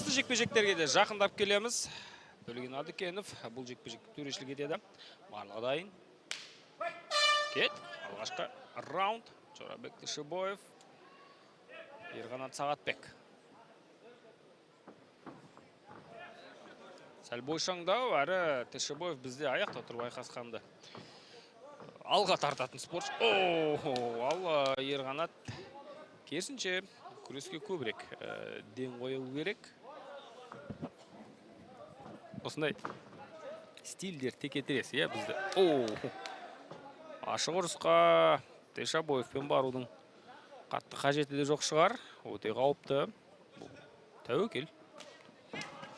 Басты жекпе-жектерге де жақындап келеміз. Төлеген Адыкенов бұл жекпе-жекті төрешілік етеді. Барлығы дайын. Кет. Алғашқы раунд. Жорабек Тышыбоев. Ерғанат Сағатбек. Сәл бойшаңдау, әрі Тышыбоев бізде аяқта тұрып айқасқанды. Алға тартатын спортшы. Алла Ерғанат керісінше күреске көбірек ден қою керек. Осындай стильдер текетірес, бізді. Ашық ұрысқа Тышыбоевпен барудың қатты қажеті де жоқ шығар. Өте қауіпті. Тәуекел.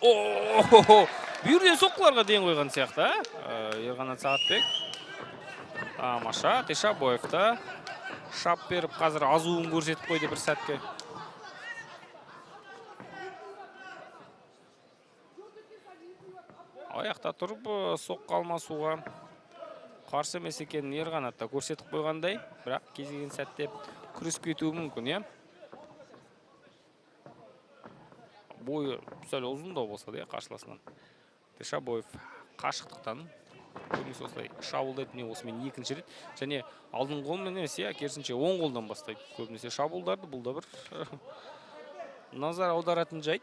Бүйірден соққыларға ден қойған сияқты. Ерғанат Сағатбек. Тамаша, Тышыбоевта шап беріп, қазір азуын көрсетіп қойды бір сәтке. Аяқта тұрып, соққы алмасуға қарсы емес екенін Ерғанатта көрсетіп қойғандай, бірақ кезеген сәтте күреске кетуі мүмкін, Бойы сәл ұзындау болса да, қарсыласынан. Тышыбоев қашықтықтан көмес осылай шабуылдайды, осымен екінші рет. Және алдың қолмен емес, керісінше оң қолдан бастайды. Көбінесе шабуылдарды, бұл да бір назар аударатын жайт.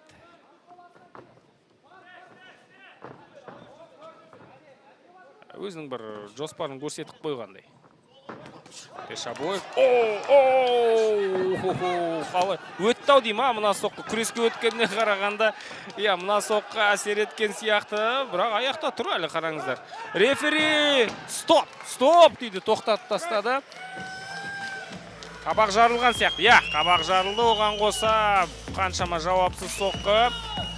Өзінің бір жоспарын көрсетіп қойғандай. Тышыбоев. Қалы өтті-ау дейм, мына соққы күреске өткеніне қарағанда, мына соққы әсер еткен сияқты, бірақ аяқта тұр әлі қараңыздар. Рефери, стоп дейді, тоқтатып тастады. Қабақ жарылған сияқты. Қабақ жарылды, оған қоса қаншама жауапсыз соққы.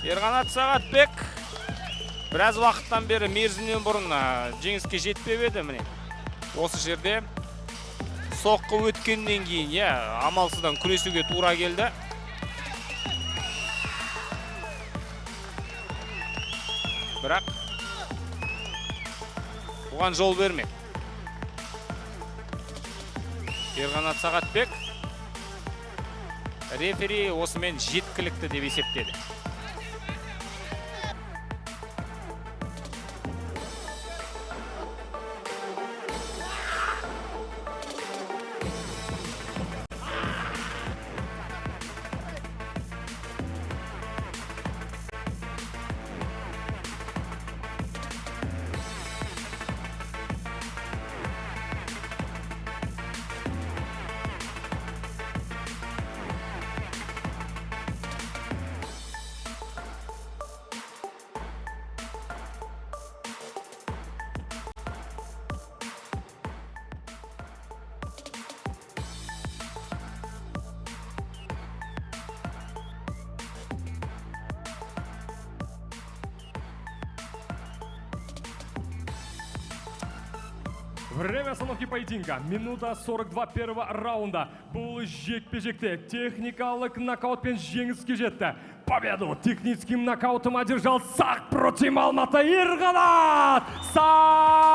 Ерғанат Сағатбек біраз уақыттан бері мерзімнен бұрын жеңіске жетпеп еді, міне. Осы жерде соққы өткеннен кейін, амалсыздан күресуге тура келді. Бірақ оған жол бермек. Ерғанат Сағатбек рефери осымен жеткілікті деп есептеді. Время остановки поединка. Минута 42 первого раунда. Бұл жекпе-жекте техникалық нокаутпен жеңіске жетті. Победу техническим нокаутом одержал Сақ против Алматы Ерғанат Сағатбек.